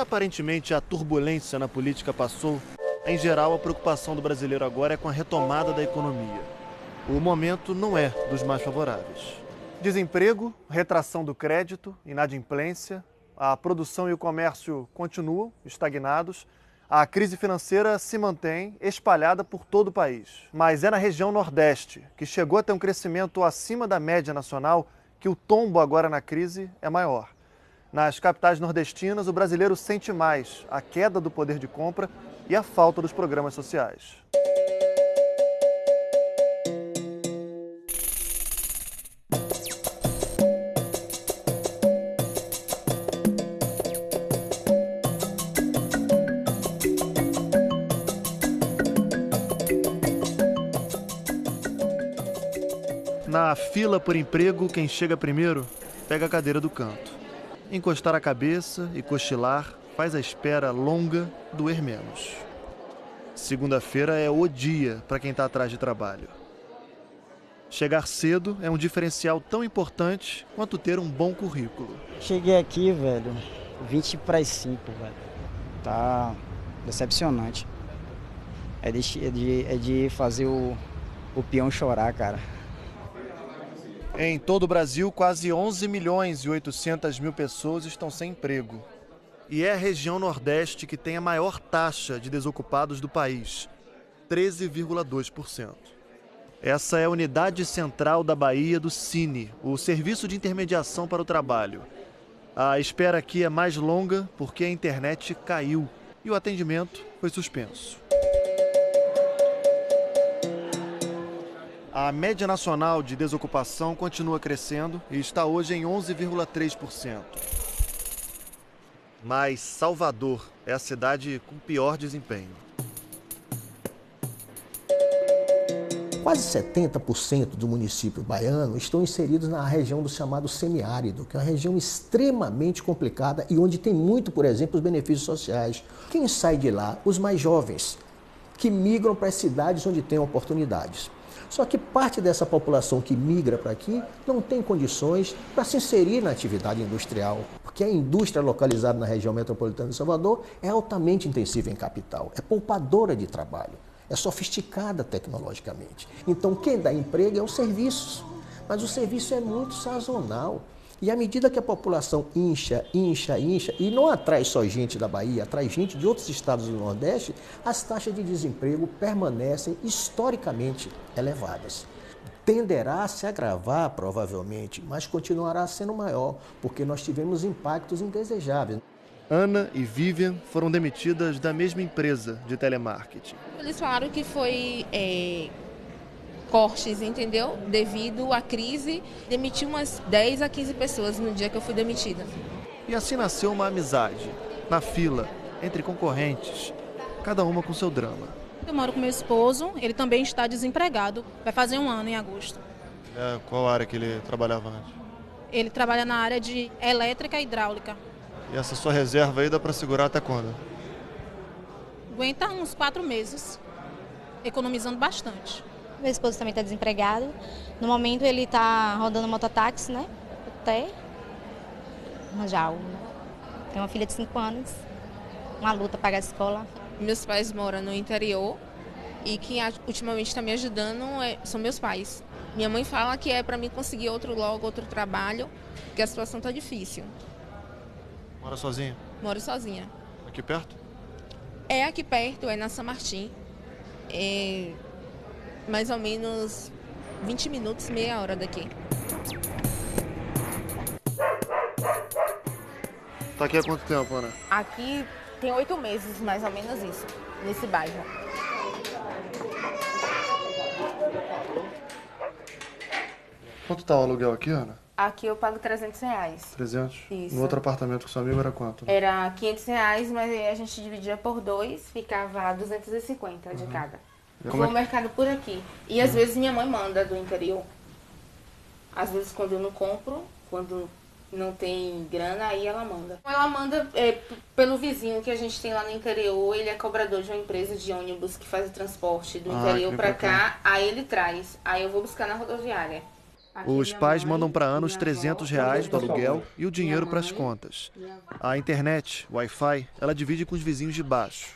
aparentemente a turbulência na política passou, em geral a preocupação do brasileiro agora é com a retomada da economia. O momento não é dos mais favoráveis. Desemprego, retração do crédito, inadimplência, a produção e o comércio continuam estagnados, a crise financeira se mantém espalhada por todo o país. Mas é na região Nordeste, que chegou a ter um crescimento acima da média nacional, que o tombo agora na crise é maior. Nas capitais nordestinas, o brasileiro sente mais a queda do poder de compra e a falta dos programas sociais. Na fila por emprego, quem chega primeiro pega a cadeira do canto. Encostar a cabeça e cochilar faz a espera longa doer menos. Segunda-feira é o dia para quem está atrás de trabalho. Chegar cedo é um diferencial tão importante quanto ter um bom currículo. Cheguei aqui, velho, 20 para as 5, velho. Tá decepcionante. É de fazer o peão chorar, cara. Em todo o Brasil, quase 11 milhões e 800 mil pessoas estão sem emprego. E é a região Nordeste que tem a maior taxa de desocupados do país, 13,2%. Essa é a unidade central da Bahia do Cine, o Serviço de Intermediação para o Trabalho. A espera aqui é mais longa porque a internet caiu e o atendimento foi suspenso. A média nacional de desocupação continua crescendo e está hoje em 11,3%. Mas Salvador é a cidade com pior desempenho. Quase 70% do município baiano estão inseridos na região do chamado semiárido, que é uma região extremamente complicada e onde tem muito, por exemplo, os benefícios sociais. Quem sai de lá? Os mais jovens, que migram para as cidades onde tem oportunidades. Só que parte dessa população que migra para aqui não tem condições para se inserir na atividade industrial, porque a indústria localizada na região metropolitana de Salvador é altamente intensiva em capital, é poupadora de trabalho, é sofisticada tecnologicamente. Então quem dá emprego é os serviços, mas o serviço é muito sazonal. E à medida que a população incha, e não atrai só gente da Bahia, atrai gente de outros estados do Nordeste, as taxas de desemprego permanecem historicamente elevadas. Tenderá a se agravar, provavelmente, mas continuará sendo maior, porque nós tivemos impactos indesejáveis. Ana e Vivian foram demitidas da mesma empresa de telemarketing. Eles falaram que foi cortes, entendeu? Devido à crise, demiti umas 10 a 15 pessoas no dia que eu fui demitida. E assim nasceu uma amizade, na fila, entre concorrentes, cada uma com seu drama. Eu moro com meu esposo, ele também está desempregado, vai fazer 1 ano em agosto. Qual área que ele trabalhava antes? Ele trabalha na área de elétrica e hidráulica. E essa sua reserva aí dá para segurar até quando? Aguenta uns 4 meses, economizando bastante. Meu esposo também está desempregado. No momento ele está rodando mototáxi, né? Até arranjar tem uma filha de 5 anos, uma luta para pagar a escola. Meus pais moram no interior e quem ultimamente está me ajudando são meus pais. Minha mãe fala que é para mim conseguir outro trabalho, porque a situação está difícil. Mora sozinha? Moro sozinha. Aqui perto? É aqui perto, é na São Martim. É mais ou menos 20 minutos, meia hora daqui. Tá aqui há quanto tempo, Ana? Aqui tem 8 meses, mais ou menos isso, nesse bairro. Quanto tá o aluguel aqui, Ana? Aqui eu pago R$300. 300? Isso. No outro apartamento com seu amigo era quanto? Era R$500, mas aí a gente dividia por 2, ficava 250 de cada. Foi o mercado por aqui. E às vezes minha mãe manda do interior. Às vezes quando eu não compro, quando não tem grana, aí ela manda. Ela manda pelo vizinho que a gente tem lá no interior, ele é cobrador de uma empresa de ônibus que faz o transporte do interior pra cá, aí ele traz. Aí eu vou buscar na rodoviária. Os pais mandam para Ana os R$300 do aluguel e o dinheiro para as contas. A internet, o Wi-Fi, ela divide com os vizinhos de baixo.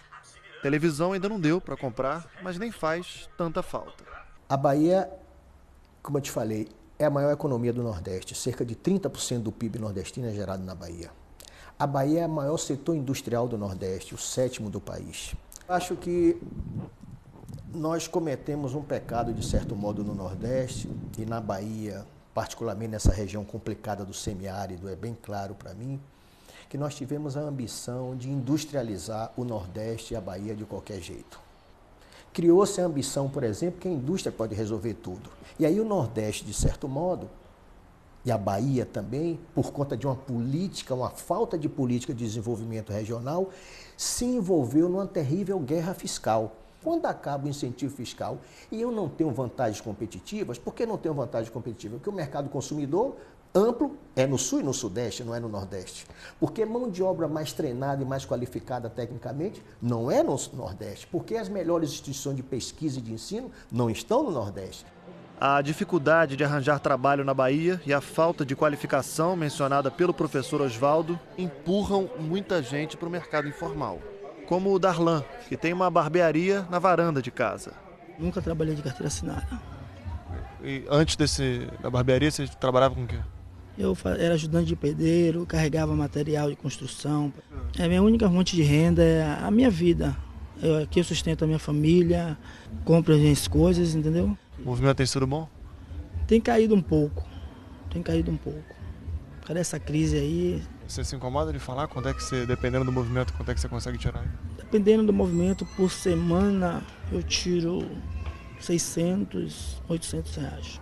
Televisão ainda não deu para comprar, mas nem faz tanta falta. A Bahia, como eu te falei, é a maior economia do Nordeste. Cerca de 30% do PIB nordestino é gerado na Bahia. A Bahia é o maior setor industrial do Nordeste, o 7º do país. Acho que nós cometemos um pecado, de certo modo, no Nordeste e na Bahia, particularmente nessa região complicada do semiárido, é bem claro para mim, que nós tivemos a ambição de industrializar o Nordeste e a Bahia de qualquer jeito. Criou-se a ambição, por exemplo, que a indústria pode resolver tudo. E aí o Nordeste, de certo modo, e a Bahia também, por conta de uma política, uma falta de política de desenvolvimento regional, se envolveu numa terrível guerra fiscal. Quando acaba o incentivo fiscal e eu não tenho vantagens competitivas, por que não tenho vantagem competitiva? Porque o mercado consumidor amplo é no Sul e no Sudeste, não é no Nordeste. Porque mão de obra mais treinada e mais qualificada tecnicamente não é no Nordeste. Porque as melhores instituições de pesquisa e de ensino não estão no Nordeste. A dificuldade de arranjar trabalho na Bahia e a falta de qualificação mencionada pelo professor Osvaldo empurram muita gente para o mercado informal. Como o Darlan, que tem uma barbearia na varanda de casa. Nunca trabalhei de carteira assinada. E antes da barbearia, você trabalhava com o quê? Eu era ajudante de pedreiro, carregava material de construção. A minha única fonte de renda é a minha vida. Aqui eu sustento a minha família, compro as minhas coisas, entendeu? O movimento tem sido bom? Tem caído um pouco. Cadê essa crise aí? Você se incomoda de falar quando é que você, dependendo do movimento, quanto é que você consegue tirar? Dependendo do movimento, por semana eu tiro 600, 800 reais.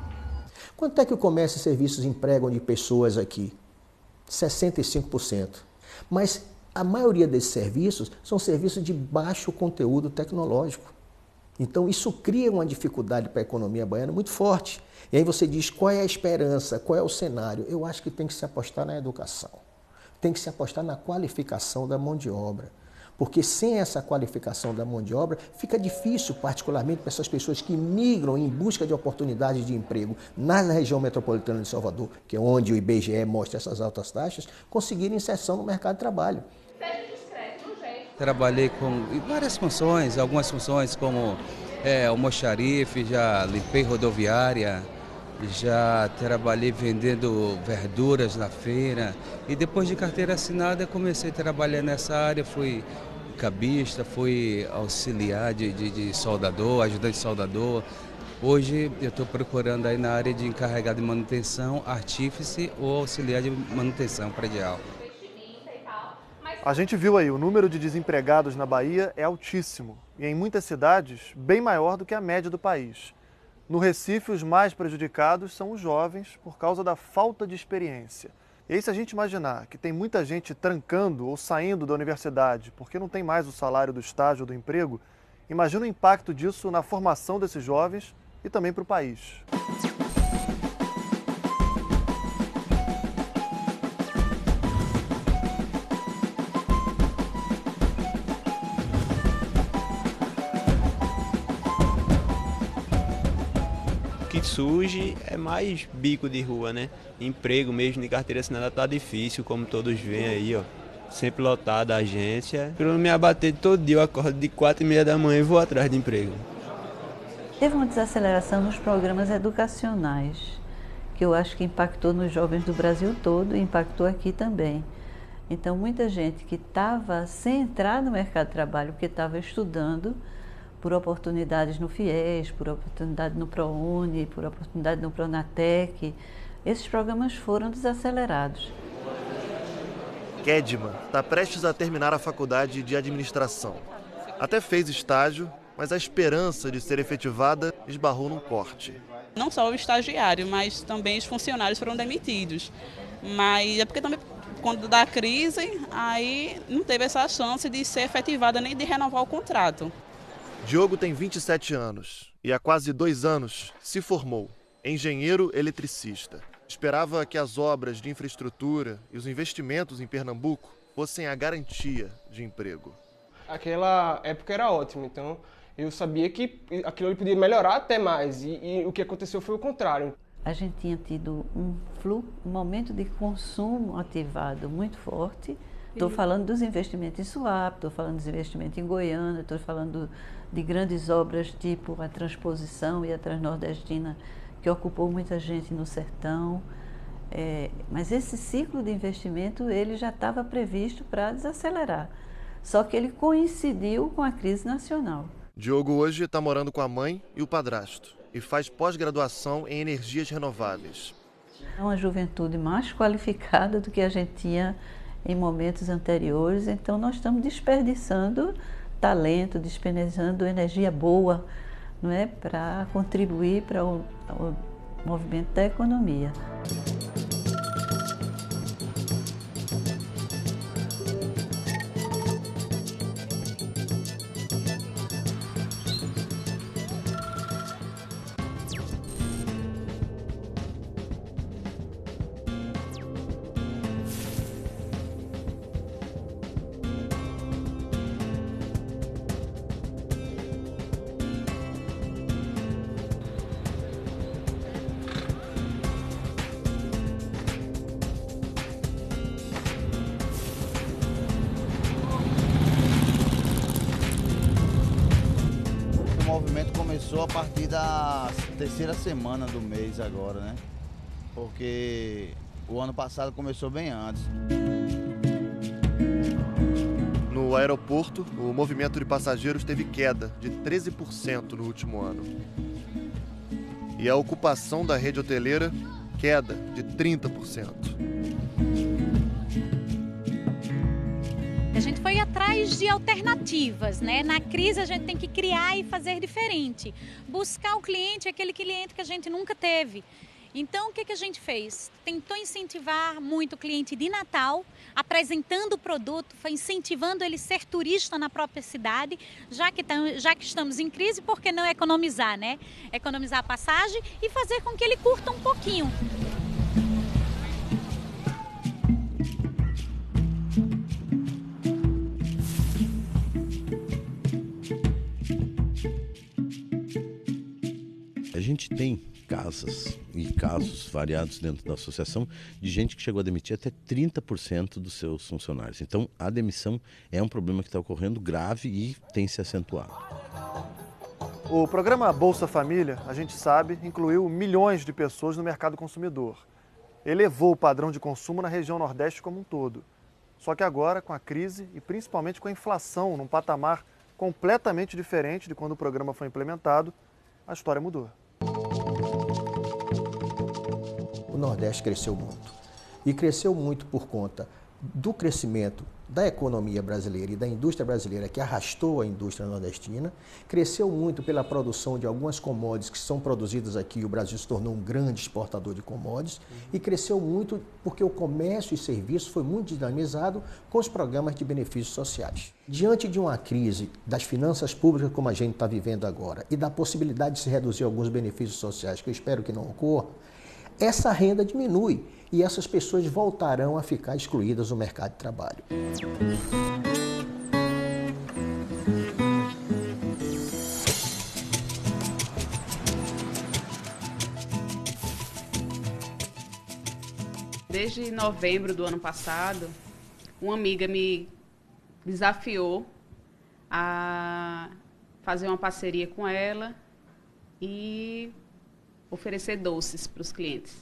Quanto é que o comércio e serviços empregam de pessoas aqui? 65%. Mas a maioria desses serviços são serviços de baixo conteúdo tecnológico. Então isso cria uma dificuldade para a economia baiana muito forte. E aí você diz qual é a esperança, qual é o cenário? Eu acho que tem que se apostar na educação. Tem que se apostar na qualificação da mão de obra. Porque sem essa qualificação da mão de obra, fica difícil, particularmente para essas pessoas que migram em busca de oportunidades de emprego na região metropolitana de Salvador, que é onde o IBGE mostra essas altas taxas, conseguirem inserção no mercado de trabalho. Trabalhei com várias funções, algumas funções como almoxarife, já limpei rodoviária, já trabalhei vendendo verduras na feira e depois de carteira assinada comecei a trabalhar nessa área, fui cabista, fui auxiliar de soldador, ajudante de soldador. Hoje eu estou procurando aí na área de encarregado de manutenção, artífice ou auxiliar de manutenção predial. A gente viu aí, o número de desempregados na Bahia é altíssimo e em muitas cidades bem maior do que a média do país. No Recife, os mais prejudicados são os jovens por causa da falta de experiência. E aí, se a gente imaginar que tem muita gente trancando ou saindo da universidade porque não tem mais o salário do estágio ou do emprego, imagina o impacto disso na formação desses jovens e também para o país. O que surge é mais bico de rua, né? Emprego mesmo de carteira assinada tá difícil, como todos veem aí, ó. Sempre lotada a agência. Pra não me abater todo dia, eu acordo de 4h30 da manhã e vou atrás de emprego. Teve uma desaceleração nos programas educacionais, que eu acho que impactou nos jovens do Brasil todo e impactou aqui também. Então, muita gente que estava sem entrar no mercado de trabalho, porque estava estudando, por oportunidades no FIES, por oportunidade no ProUni, por oportunidade no Pronatec, esses programas foram desacelerados. Kedman está prestes a terminar a faculdade de administração. Até fez estágio, mas a esperança de ser efetivada esbarrou num corte. Não só o estagiário, mas também os funcionários foram demitidos. Mas é porque também, quando da crise, aí não teve essa chance de ser efetivada nem de renovar o contrato. Diogo tem 27 anos e há quase 2 anos se formou, engenheiro eletricista. Esperava que as obras de infraestrutura e os investimentos em Pernambuco fossem a garantia de emprego. Aquela época era ótima, então eu sabia que aquilo podia melhorar até mais e o que aconteceu foi o contrário. a gente tinha tido um momento de consumo ativado muito forte. Estou falando dos investimentos em Suape, estou falando dos investimentos em Goiânia, estou falando de grandes obras tipo a Transposição e a Transnordestina, que ocupou muita gente no sertão. Mas esse ciclo de investimento ele já estava previsto para desacelerar, só que ele coincidiu com a crise nacional. Diogo hoje está morando com a mãe e o padrasto e faz pós-graduação em energias renováveis. É uma juventude mais qualificada do que a gente tinha em momentos anteriores, então nós estamos desperdiçando talento, desperdiçando energia boa, não é, para contribuir para o movimento da economia. O movimento começou a partir da terceira semana do mês agora, né? Porque o ano passado começou bem antes. No aeroporto, o movimento de passageiros teve queda de 13% no último ano. E a ocupação da rede hoteleira, queda de 30%. A gente foi atrás de alternativas, né? Na crise a gente tem que criar e fazer diferente. Buscar o cliente, aquele cliente que a gente nunca teve. Então, o que a gente fez? Tentou incentivar muito o cliente de Natal, apresentando o produto, foi incentivando ele a ser turista na própria cidade, já que estamos em crise, por que não economizar, né? Economizar a passagem e fazer com que ele curta um pouquinho. A gente tem casas e casos variados dentro da associação de gente que chegou a demitir até 30% dos seus funcionários. Então, a demissão é um problema que está ocorrendo grave e tem se acentuado. O programa Bolsa Família, a gente sabe, incluiu milhões de pessoas no mercado consumidor. Elevou o padrão de consumo na região Nordeste como um todo. Só que agora, com a crise e principalmente com a inflação num patamar completamente diferente de quando o programa foi implementado, a história mudou. O Nordeste cresceu muito. E cresceu muito por conta do crescimento da economia brasileira e da indústria brasileira, que arrastou a indústria nordestina. Cresceu muito pela produção de algumas commodities que são produzidas aqui, e o Brasil se tornou um grande exportador de commodities. E cresceu muito porque o comércio e serviços foi muito dinamizado com os programas de benefícios sociais. Diante de uma crise das finanças públicas como a gente está vivendo agora e da possibilidade de se reduzir alguns benefícios sociais, que eu espero que não ocorra, essa renda diminui e essas pessoas voltarão a ficar excluídas do mercado de trabalho. Desde novembro do ano passado, uma amiga me desafiou a fazer uma parceria com ela e oferecer doces para os clientes.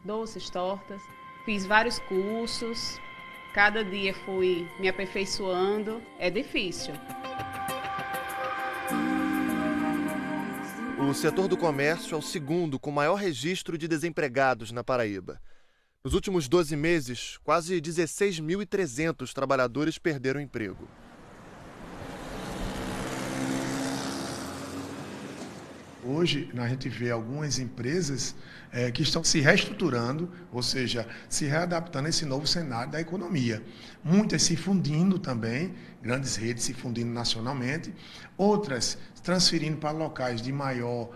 Doces, tortas. Fiz vários cursos, cada dia fui me aperfeiçoando. É difícil. O setor do comércio é o segundo com maior registro de desempregados na Paraíba. Nos últimos 12 meses, quase 16.300 trabalhadores perderam o emprego. Hoje, a gente vê algumas empresas que estão se reestruturando, ou seja, se readaptando a esse novo cenário da economia. Muitas se fundindo também, grandes redes se fundindo nacionalmente, outras transferindo para locais de maior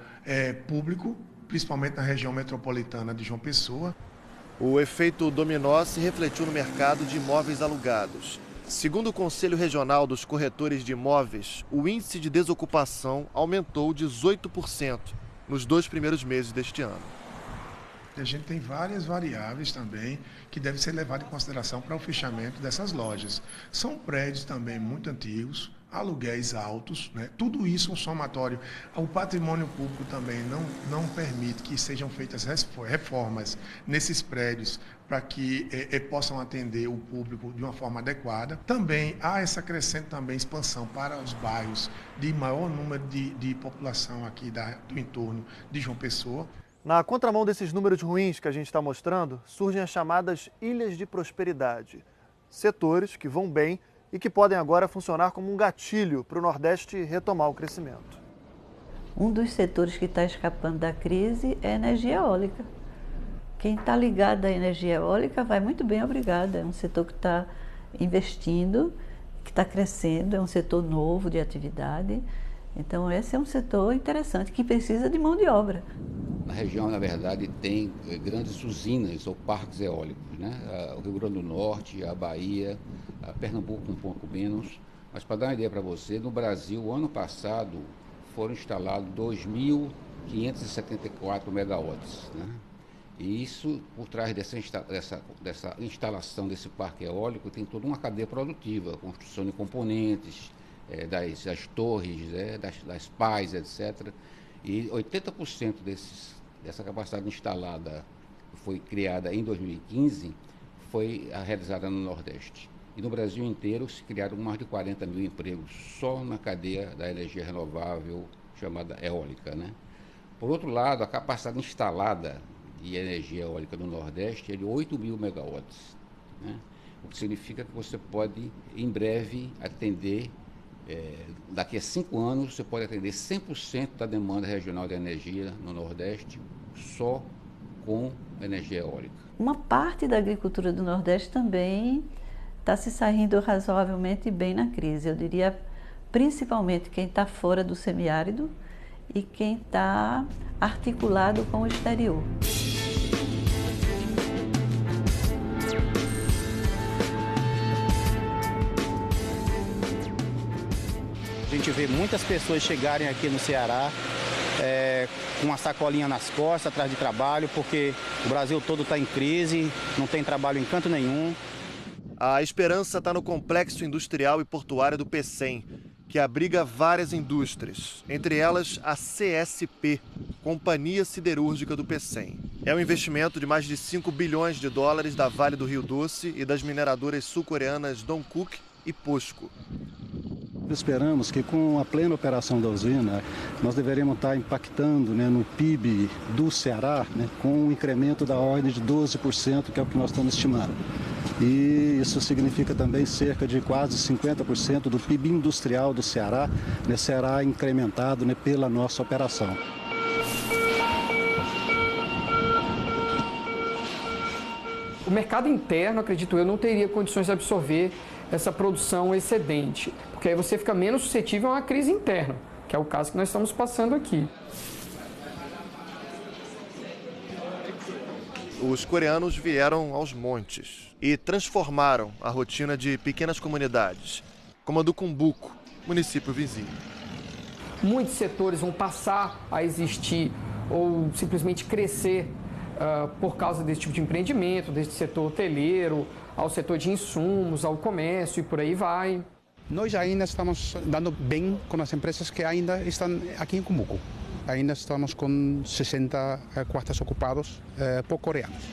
público, principalmente na região metropolitana de João Pessoa. O efeito dominó se refletiu no mercado de imóveis alugados. Segundo o Conselho Regional dos Corretores de Imóveis, o índice de desocupação aumentou 18% nos 2 primeiros meses deste ano. A gente tem várias variáveis também que devem ser levadas em consideração para o fechamento dessas lojas. São prédios também muito antigos, aluguéis altos, né? Tudo isso um somatório. O patrimônio público também não permite que sejam feitas reformas nesses prédios para que possam atender o público de uma forma adequada. Também há essa crescente também expansão para os bairros de maior número de população aqui do entorno de João Pessoa. Na contramão desses números ruins que a gente está mostrando, surgem as chamadas ilhas de prosperidade. Setores que vão bem e que podem agora funcionar como um gatilho para o Nordeste retomar o crescimento. Um dos setores que está escapando da crise é a energia eólica. Quem está ligado à energia eólica vai muito bem, obrigada. É um setor que está investindo, que está crescendo, é um setor novo de atividade. Então, esse é um setor interessante que precisa de mão de obra. Na região, na verdade, tem grandes usinas ou parques eólicos, né? O Rio Grande do Norte, a Bahia, a Pernambuco um pouco menos. Mas para dar uma ideia para você, no Brasil, o ano passado, foram instalados 2.574 megawatts, né? E isso, por trás dessa instalação desse parque eólico, tem toda uma cadeia produtiva, construção de componentes, das torres, das pás, etc. E 80% dessa capacidade instalada, que foi criada em 2015, foi realizada no Nordeste. E no Brasil inteiro se criaram mais de 40 mil empregos só na cadeia da energia renovável, chamada eólica, né? Por outro lado, a capacidade instalada de energia eólica no Nordeste é de 8 mil megawatts, né? O que significa que você pode, em breve, atender, daqui a 5 anos, você pode atender 100% da demanda regional de energia no Nordeste só com energia eólica. Uma parte da agricultura do Nordeste também está se saindo razoavelmente bem na crise. Eu diria, principalmente quem está fora do semiárido e quem está articulado com o exterior. A gente vê muitas pessoas chegarem aqui no Ceará com uma sacolinha nas costas, atrás de trabalho, porque o Brasil todo está em crise, não tem trabalho em canto nenhum. A esperança está no complexo industrial e portuário do Pecém, que abriga várias indústrias, entre elas a CSP, Companhia Siderúrgica do Pecém. É um investimento de mais de 5 bilhões de dólares da Vale do Rio Doce e das mineradoras sul-coreanas Dongkook e POSCO. Esperamos que com a plena operação da usina, nós deveríamos estar impactando, né, no PIB do Ceará, né, com um incremento da ordem de 12%, que é o que nós estamos estimando. E isso significa também cerca de quase 50% do PIB industrial do Ceará, né, será incrementado, né, pela nossa operação. O mercado interno, acredito eu, não teria condições de absorver essa produção excedente, porque aí você fica menos suscetível a uma crise interna, que é o caso que nós estamos passando aqui. Os coreanos vieram aos montes e transformaram a rotina de pequenas comunidades, como a do Cumbuco, município vizinho. Muitos setores vão passar a existir ou simplesmente crescer por causa desse tipo de empreendimento, desse setor hoteleiro, ao setor de insumos, ao comércio e por aí vai. Nós ainda estamos dando bem com as empresas que ainda estão aqui em Cumbuco. Ainda estamos com 60 quartos ocupados por coreanos.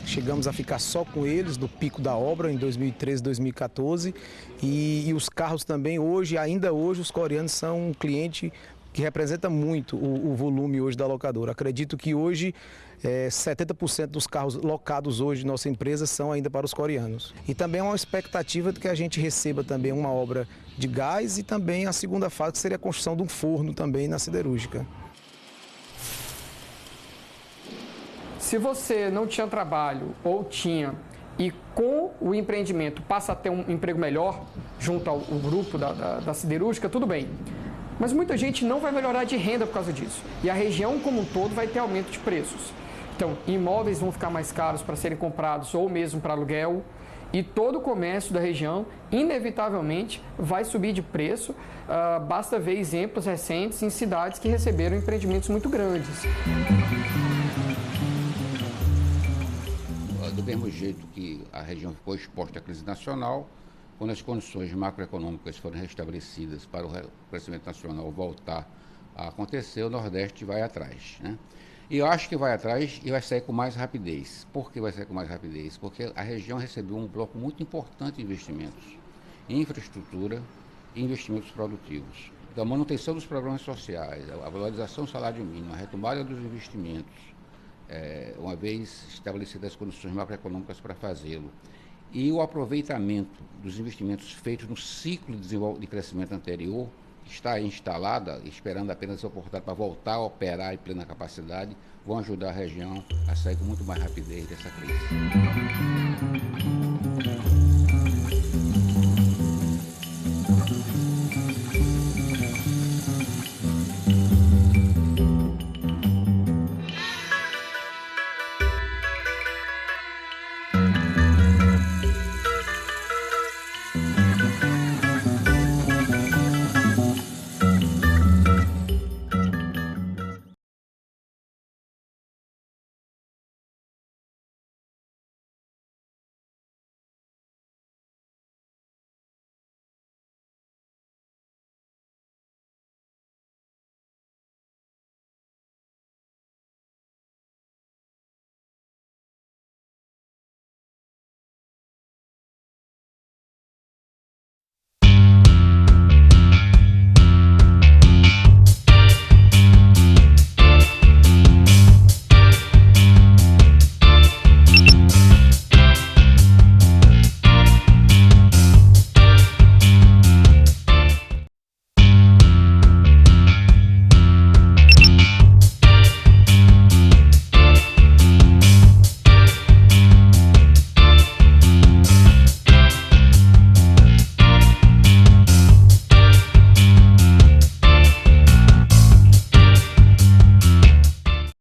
Chegamos a ficar só com eles no pico da obra em 2013, 2014 e os carros também ainda hoje os coreanos são um cliente que representa muito o volume hoje da locadora. Acredito que hoje 70% dos carros locados hoje na nossa empresa são ainda para os coreanos. E também é uma expectativa de que a gente receba também uma obra de gás e também a segunda fase, que seria a construção de um forno também na siderúrgica. Se você não tinha trabalho ou tinha e com o empreendimento passa a ter um emprego melhor junto ao grupo da siderúrgica, tudo bem. Mas muita gente não vai melhorar de renda por causa disso. E a região como um todo vai ter aumento de preços. Então, imóveis vão ficar mais caros para serem comprados ou mesmo para aluguel. E todo o comércio da região, inevitavelmente, vai subir de preço. Basta ver exemplos recentes em cidades que receberam empreendimentos muito grandes. mesmo jeito que a região ficou exposta à crise nacional, quando as condições macroeconômicas forem restabelecidas para o crescimento nacional voltar a acontecer, o Nordeste vai atrás, né? E eu acho que vai atrás e vai sair com mais rapidez. Por que vai sair com mais rapidez? Porque a região recebeu um bloco muito importante de investimentos em infraestrutura e investimentos produtivos. Então, a manutenção dos programas sociais, a valorização do salário mínimo, a retomada dos investimentos, uma vez estabelecidas as condições macroeconômicas para fazê-lo, e o aproveitamento dos investimentos feitos no ciclo de crescimento anterior, que está instalada, esperando apenas a oportunidade para voltar a operar em plena capacidade, vão ajudar a região a sair com muito mais rapidez dessa crise.